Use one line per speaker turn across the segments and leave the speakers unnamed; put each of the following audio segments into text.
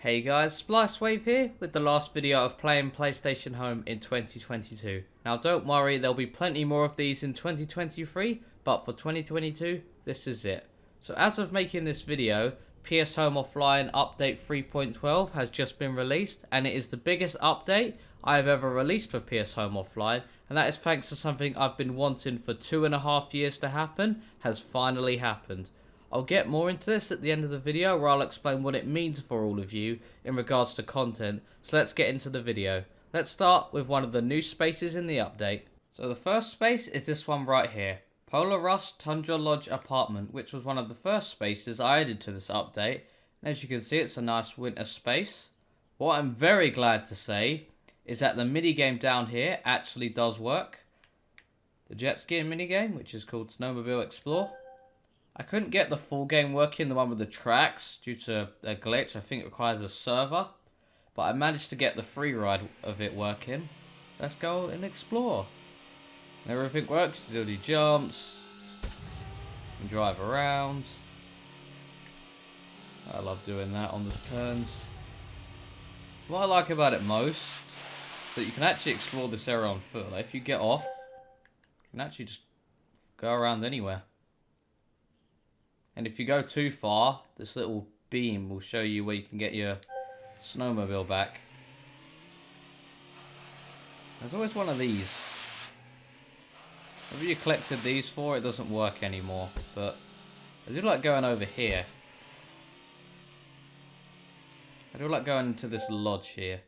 Hey guys, Splicewave here with the last video of playing PlayStation Home in 2022. Now don't worry, there'll be plenty more of these in 2023, but for 2022, this is it. So as of making this video, PS Home Offline Update 3.12 has just been released, and it is the biggest update I have ever released for PS Home Offline, and that is thanks to something I've been wanting for 2.5 years to happen, has finally happened. I'll get more into this at the end of the video where I'll explain what it means for all of you in regards to content, so let's get into the video. Let's start with one of the new spaces in the update. So the first space is this one right here, Polar Rust Tundra Lodge Apartment, which was one of the first spaces I added to this update. And as you can see, it's a nice winter space. What I'm very glad to say is that the minigame down here actually does work. The jet skiing minigame, which is called Snowmobile Explore. I couldn't get the full game working, the one with the tracks, due to a glitch. I think it requires a server. But I managed to get the free ride of it working. Let's go and explore. And everything works. You do the jumps. You can drive around. I love doing that on the turns. What I like about it most is that you can actually explore this area on foot. Like if you get off, you can actually just go around anywhere. And if you go too far, this little beam will show you where you can get your snowmobile back. There's always one of these. Whatever you collected these for, it doesn't work anymore. But I do like going over here. I do like going into this lodge here.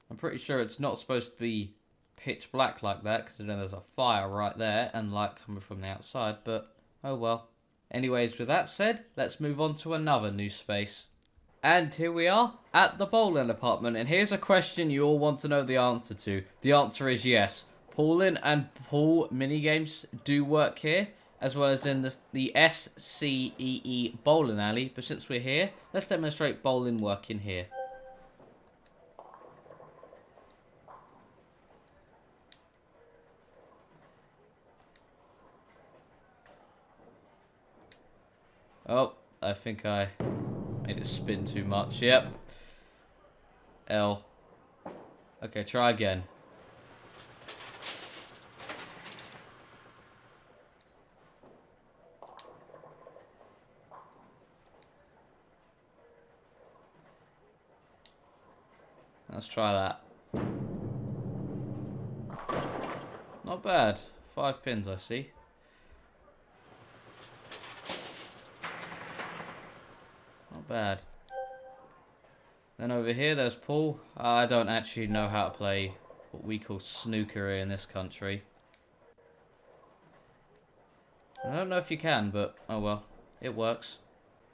I'm pretty sure it's not supposed to be pitch black like that, because then there's a fire right there and light coming from the outside, but oh well. Anyways, with that said, let's move on to another new space. And here we are at the bowling apartment. And here's a question you all want to know the answer to. The answer is yes. Pooling and pool minigames do work here, as well as in the SCEE bowling alley. But since we're here, let's demonstrate bowling working here. Oh, I think I made it spin too much. Yep. L. Okay, try again. Let's try that. Not bad. 5 pins, I see. Not bad. Then over here there's pool. I don't actually know how to play what we call snooker in this country. I don't know if you can, but oh well, it works.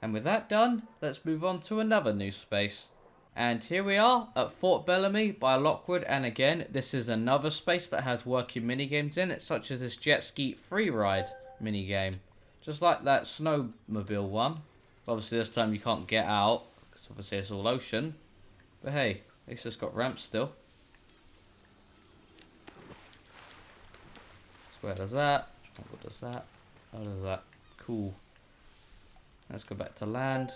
And with that done, let's move on to another new space. And here we are at Fort Bellamy by Lockwood, and again, this is another space that has working minigames in it, such as this jet ski free ride minigame. Just like that snowmobile one. Obviously this time you can't get out, because obviously it's all ocean. But hey, at least it's got ramps still. Square does that, triangle does that, how does that? Cool. Let's go back to land.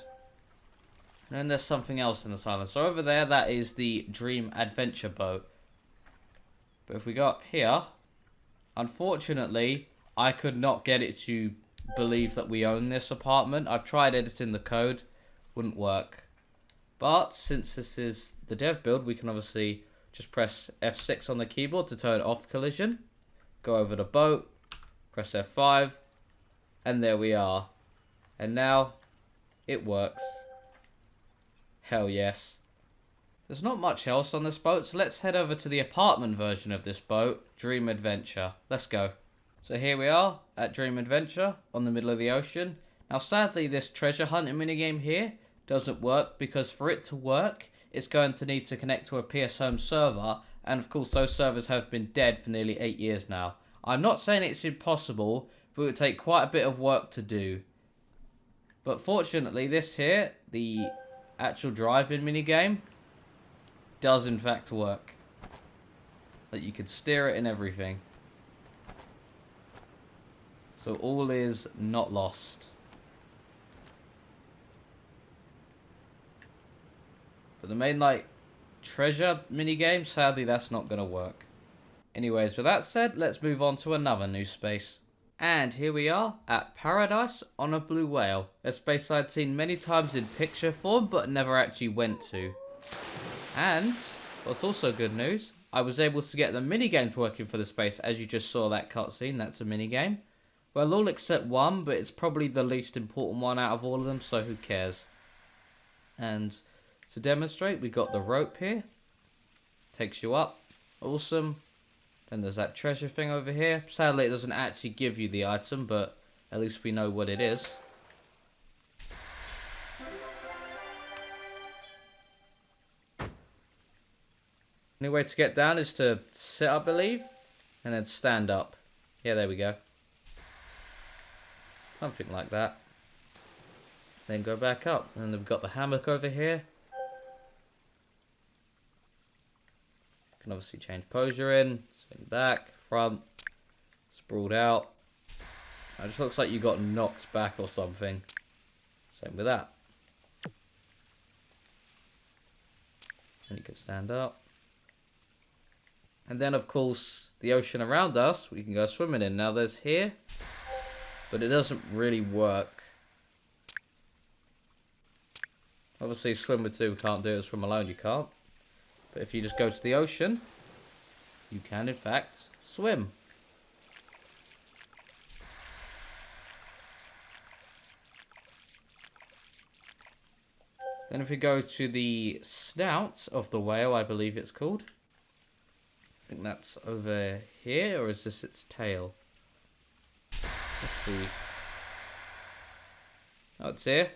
And then there's something else in this island. So over there, that is the Dream Adventure boat. But if we go up here, unfortunately, I could not get it to believe that we own this apartment. I've tried editing the code, wouldn't work. But since this is the dev build, we can obviously just press F6 on the keyboard to turn off collision. Go over the boat, press F5, and there we are. And now it works. Hell yes. There's not much else on this boat, so let's head over to the apartment version of this boat, Dream Adventure. Let's go. So here we are at Dream Adventure on the middle of the ocean. Now sadly this treasure hunting minigame here doesn't work, because for it to work it's going to need to connect to a PS Home server, and of course those servers have been dead for nearly 8 years now. I'm not saying it's impossible, but it would take quite a bit of work to do. But fortunately this here, the actual driving minigame, does in fact work. That you could steer it and everything. So all is not lost. But the main, like, treasure minigame, sadly, that's not going to work. Anyways, with that said, let's move on to another new space. And here we are at Paradise on a Blue Whale, a space I'd seen many times in picture form but never actually went to. And what's also good news, I was able to get the minigames working for the space. As you just saw that cutscene, that's a minigame. Well, all except one, but it's probably the least important one out of all of them, so who cares. And to demonstrate, we got the rope here. Takes you up. Awesome. Then there's that treasure thing over here. Sadly, it doesn't actually give you the item, but at least we know what it is. Only way to get down is to sit, I believe, and then stand up. Yeah, there we go. Something like that. Then go back up. And then we've got the hammock over here. You can obviously change pose you're in. Swing back, front, sprawled out. It just looks like you got knocked back or something. Same with that. And you can stand up. And then, of course, the ocean around us, we can go swimming in. Now, there's here, but it doesn't really work. Obviously, swim with two can't do it, swim alone you can't. But if you just go to the ocean, you can, in fact, swim. Then if we go to the snout of the whale, I believe it's called. I think that's over here, or is this its tail? Let's see. Oh, it's here.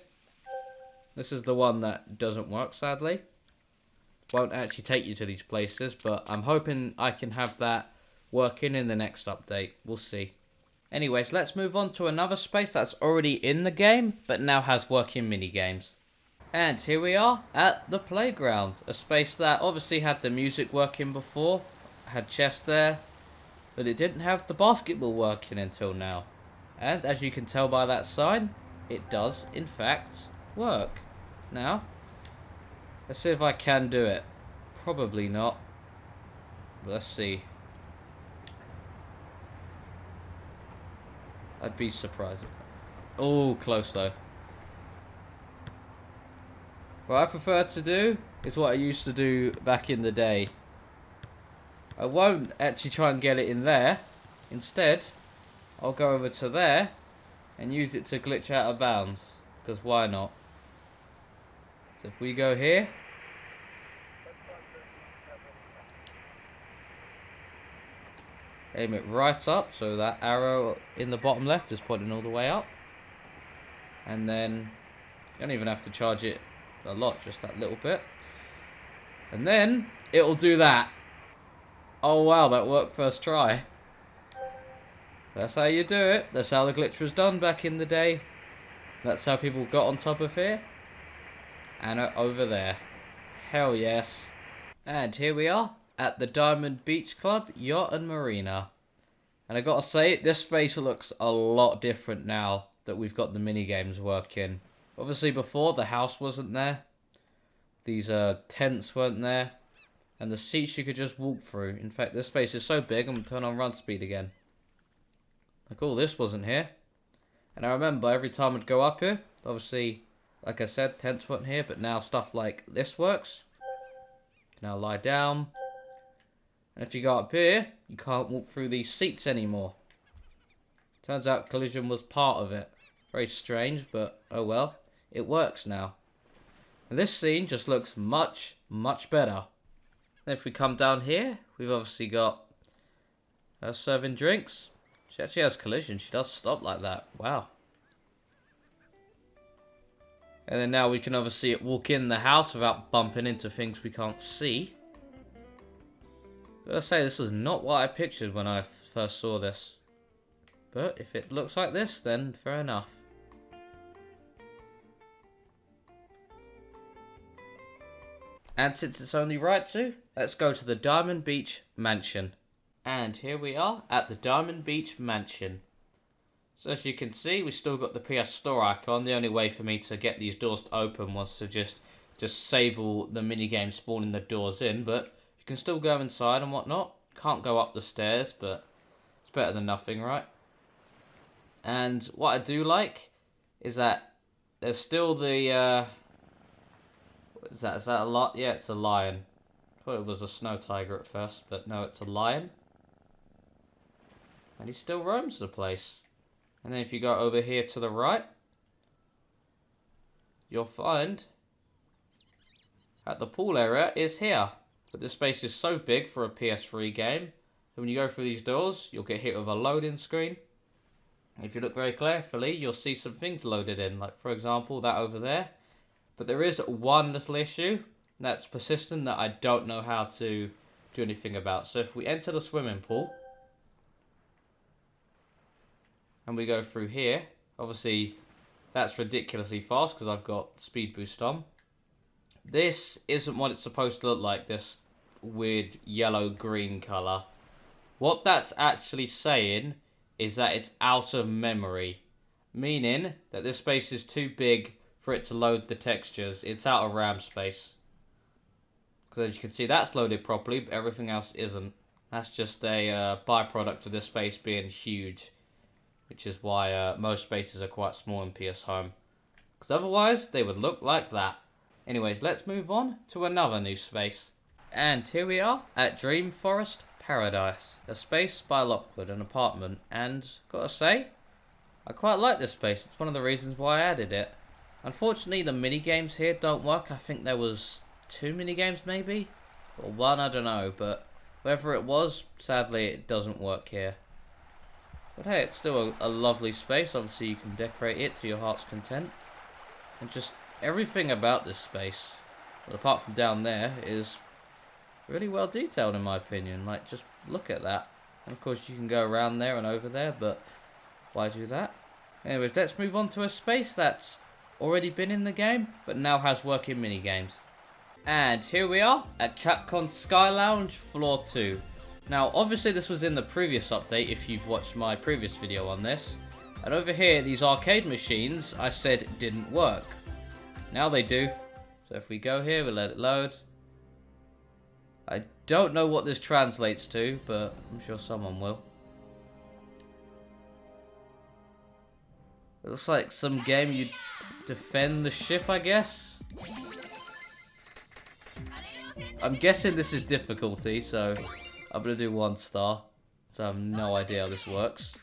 This is the one that doesn't work, sadly. Won't actually take you to these places, but I'm hoping I can have that working in the next update. We'll see. Anyways, let's move on to another space that's already in the game, but now has working minigames. And here we are at the playground. A space that obviously had the music working before. Had chess there, but it didn't have the basketball working until now. And as you can tell by that sign, it does in fact work. Now, let's see if I can do it. Probably not, but let's see. I'd be surprised if that... Oh, close though. What I prefer to do is what I used to do back in the day. I won't actually try and get it in there. Instead, I'll go over to there and use it to glitch out of bounds. Because why not? So if we go here. Aim it right up. So that arrow in the bottom left is pointing all the way up. And then you don't even have to charge it a lot. Just that little bit. And then it'll do that. Oh wow, that worked first try. That's how you do it. That's how the glitch was done back in the day. That's how people got on top of here. And over there. Hell yes. And here we are at the Diamond Beach Club, Yacht and Marina. And I gotta say, this space looks a lot different now that we've got the minigames working. Obviously before, the house wasn't there. These tents weren't there. And the seats you could just walk through. In fact, this space is so big, I'm going to turn on run speed again. Like, oh, this wasn't here. And I remember every time I'd go up here, obviously, like I said, tents weren't here, but now stuff like this works. You can now lie down. And if you go up here, you can't walk through these seats anymore. Turns out collision was part of it. Very strange, but oh well. It works now. And this scene just looks much, much better. If we come down here, we've obviously got her serving drinks. She actually has collision. She does stop like that. Wow. And then now we can obviously walk in the house without bumping into things we can't see. Gotta say, this is not what I pictured when I first saw this. But if it looks like this, then fair enough. And since it's only right to, let's go to the Diamond Beach Mansion. And here we are at the Diamond Beach Mansion. So as you can see, we still got the PS Store icon. The only way for me to get these doors to open was to just disable the minigame spawning the doors in, but you can still go inside and whatnot. Can't go up the stairs, but it's better than nothing, right? And what I do like is that there's still the what is that? Is that a lot? Yeah, it's a lion. I thought it was a snow tiger at first, but no, it's a lion. And he still roams the place. And then if you go over here to the right, you'll find that the pool area is here. But this space is so big for a PS3 game that when you go through these doors, you'll get hit with a loading screen. If you look very carefully, you'll see some things loaded in, like for example that over there. But there is one little issue that's persistent that I don't know how to do anything about. So if we enter the swimming pool and we go through here, obviously that's ridiculously fast because I've got speed boost on. This isn't what it's supposed to look like, this weird yellow-green colour. What that's actually saying is that it's out of memory, meaning that this space is too big for it to load the textures. It's out of RAM space. Because as you can see, that's loaded properly, but everything else isn't. That's just a byproduct of this space being huge, which is why most spaces are quite small in PS Home. Because otherwise, they would look like that. Anyways, let's move on to another new space. And here we are at Dream Forest Paradise, a space by Lockwood, an apartment, and gotta say, I quite like this space. It's one of the reasons why I added it. Unfortunately, the minigames here don't work. I think there was 2 minigames maybe, or 1, I don't know, but whether it was, sadly it doesn't work here. But hey, it's still a lovely space. Obviously you can decorate it to your heart's content, and just everything about this space, well, apart from down there, is really well detailed in my opinion. Like, just look at that. And of course you can go around there and over there, but why do that? Anyways, let's move on to a space that's already been in the game, but now has working minigames. And here we are at Capcom Sky Lounge Floor 2. Now, obviously this was in the previous update if you've watched my previous video on this. And over here, these arcade machines, I said didn't work. Now they do. So if we go here, we'll let it load. I don't know what this translates to, but I'm sure someone will. It looks like some game you defend the ship, I guess. I'm guessing this is difficulty, so I'm going to do 1 star. So I have no idea how this works.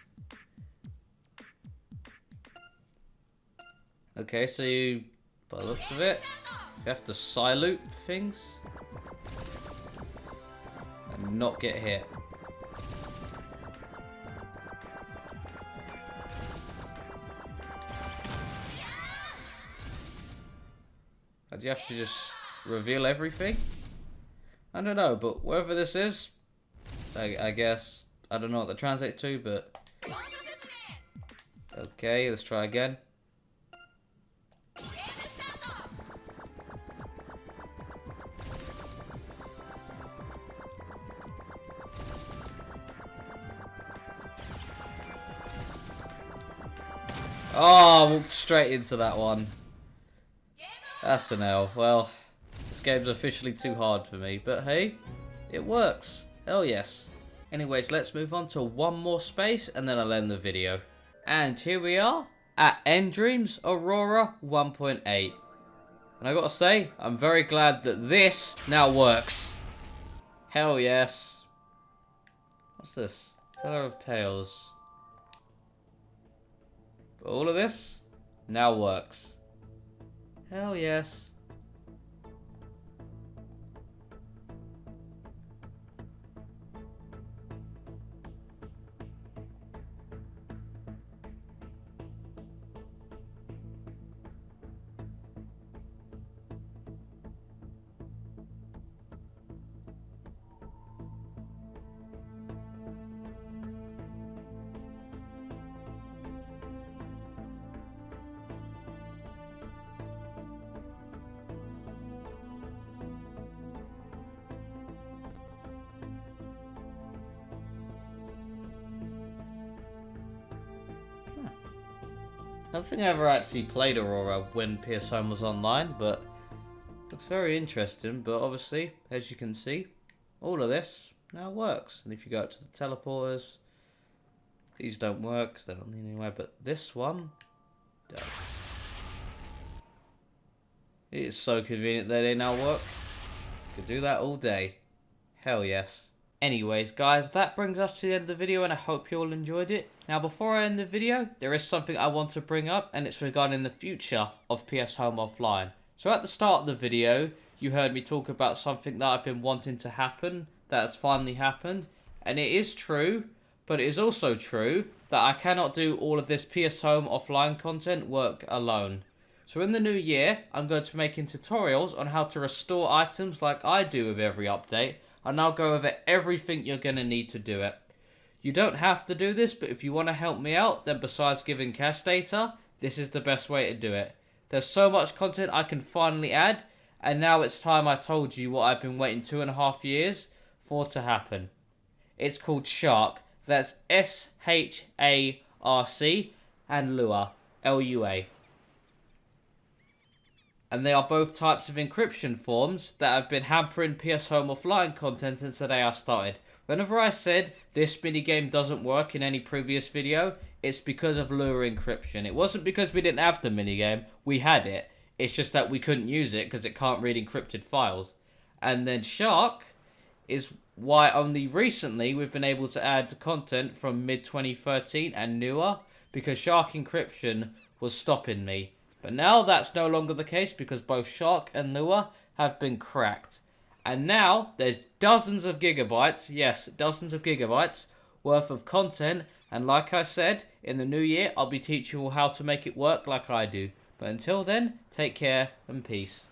Okay, so you, by the looks of it, you have to side-loop things and not get hit. Do you have to just reveal everything? I don't know, but whatever this is, I guess, I don't know what that translates to, but okay, let's try again. Oh, I walked straight into that one. That's an L. Well, this game's officially too hard for me, but hey, it works. Hell yes. Anyways, let's move on to one more space and then I'll end the video. And here we are at Dreams Aurora 1.8. And I gotta say, I'm very glad that this now works. Hell yes. What's this? Teller of Tales. But all of this now works. Hell yes. I don't think I ever actually played Aurora when PS Home was online, but Looks very interesting, but obviously, as you can see, all of this now works. And if you go up to the teleporters, these don't work because they don't lead anywhere, but this one does. It is so convenient that they now work. Could do that all day. Hell yes. Anyways, guys, that brings us to the end of the video, and I hope you all enjoyed it. Now, before I end the video, there is something I want to bring up, and it's regarding the future of PS Home Offline. So at the start of the video, you heard me talk about something that I've been wanting to happen, that has finally happened. And it is true, but it is also true that I cannot do all of this PS Home Offline content work alone. So in the new year, I'm going to be making tutorials on how to restore items like I do with every update, and I'll go over everything you're going to need to do it. You don't have to do this, but if you want to help me out, then besides giving cache data, this is the best way to do it. There's so much content I can finally add, and now it's time I told you what I've been waiting 2.5 years for to happen. It's called Shark. That's SHARC, and Lua, LUA. And they are both types of encryption forms that have been hampering PS Home Offline content since the day I started. Whenever I said this minigame doesn't work in any previous video, it's because of Lua encryption. It wasn't because we didn't have the minigame, we had it. It's just that we couldn't use it because it can't read encrypted files. And then Shark is why only recently we've been able to add content from mid-2013 and newer, because Shark encryption was stopping me. But now that's no longer the case because both Shark and Lua have been cracked. And now there's dozens of gigabytes, yes, dozens of gigabytes worth of content. And like I said, in the new year, I'll be teaching you all how to make it work like I do. But until then, take care and peace.